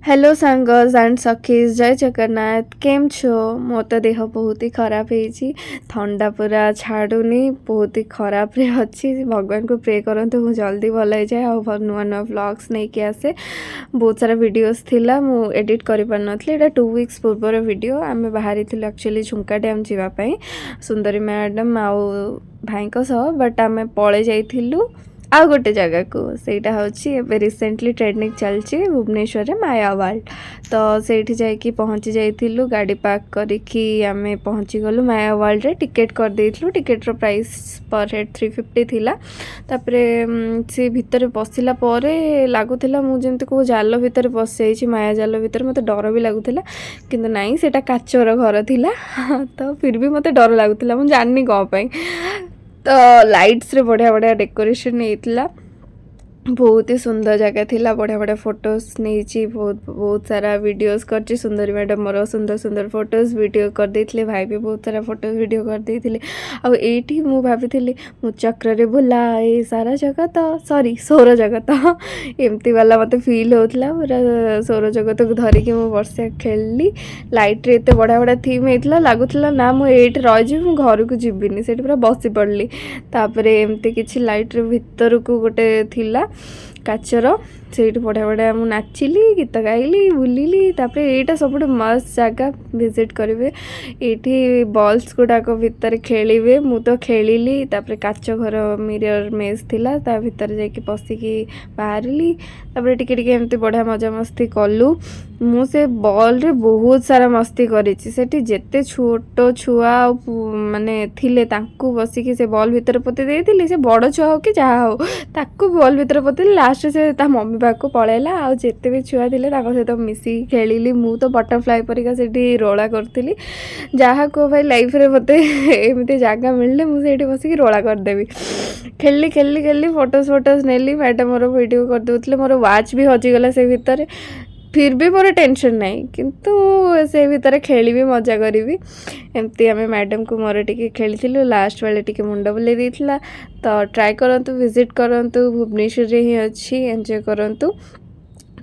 Hello सांगर्स and सखीज जय जगन्नाथ केम छो मो तो देह बहुत ही खराब है थंडा पूरा छाड़ूनी बहुत ही खराब रे अच्छी भगवान को प्रे करंतु मु जल्दी भल हो जाए और नुआ नुआ व्लॉग्स नहीं कि आसे बहुत सारा वीडियोस थिला मु एडिट करि पार नथली एटा 2 वीक्स पूर्वर वीडियो आमे बाहरी थिलु एक्चुअली झुंका डैम जीवा पई सुंदरी मैडम आ भाई को सह बट आमे पळे जाइथिलु आ गोटे जगह को सेटा होची एबे रिसेंटली ट्रेंडिंग चलची भुवनेश्वर में माया वर्ल्ड तो सेठी जाइकी पहुंची जाइथिलु गाड़ी पार्क करिकी आमे पहुंची गलु माया वर्ल्ड रे टिकेट कर देइथिलु टिकेट रो प्राइस पर हेड 350 थिला तापरे से भितर पसिला परे लागुथिला मु जेमति को जाल भितर पस जाइछि माया जाल भितर मते डर भी लागुथिला किंतु नाही सेटा काचर घर थिला तो फिर भी मते डर लागुथिला मु जाननी क पई तो लाइट्स रे बढ़िया बढ़िया डेकोरेशन होता बहुत ही सुंदर जगह थिला बढ़िया बढ़िया फोटोज नहीं बहुत सारा वीडियोस कर सुंदरी मैडम मोर सुंदर सुंदर फोटोज वीडियो कर देथिले भाई भी बहुत सारा फोटो वीडियो कर देथिले आ एठी मु भाभी मु चक्र रे बुला ए सारा जगह तो सॉरी सौर जगत एमती वाला मते फील होतला पूरा सौर जगत को धरिकी मु वर्षा खेलली लाइट रे एते बढ़िया बढ़िया थीम हेतला लागुतला ना मु एठी रह जे मु घर को जिबिनी सेठी पूरा बसी पड़ली तापरे एमती किछि लाइट रे भीतर को गोटे थिला काचर से बढ़िया बढ़िया मुझे नाचिली गीत गाइली बुलिली तापर यहाँ सब मस्त जगह विजिट करेंगे ये बल्स गुड़ाक भितर खेलिए मु तो खेलिली तापर काच घर मिरर मेज थिला ता भितर जाके पशिकी बाहरिली तापर टिके टिके एमती बढ़िया मजा मस्ती कलु मु से बॉल रे बहुत सारा मस्ती करिछि सेठी जेते छोट छुआ माने थिले तांकु बसिकी से बॉल भितर पते देइथिले से बड़ छुआ हो कि जहा हो ताकु बॉल भितर पते लास्ट से ता मम्मी पाक पळेला आ जेते भी छुआ थिले ताको सहित मिसी खेलिली मु तो बटरफ्लाई परिका सेठी रोला करथिली जहा को भाई लाइफ रे मते एमती जगह मिलले मु सेठी बसिकी रोला कर देबी खेलली खेलली खेलली फोटोज नेली मैडम मोर वीडियो कर देउतले मोर वॉच भी हजी गला से भितर फिर भी मोर टेंशन नहीं किंतु से भितर खेली मजा करी एमती आम मैडम को मोर टिके खेली लास्ट वाले टिके मुंड बुले देइथिला तो ट्राई करंतु विजिट करंतु भुवनेश्वर रे ही अच्छी एंजॉय करंतु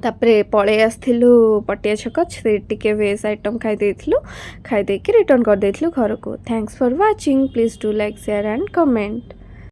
तापरे पळे आसथिलु पटिया छक से टिके वेज आइटम खाई देइथिलु खाई देके रिटर्न कर देइथिलु घर को thanks for watching please do like share and comment.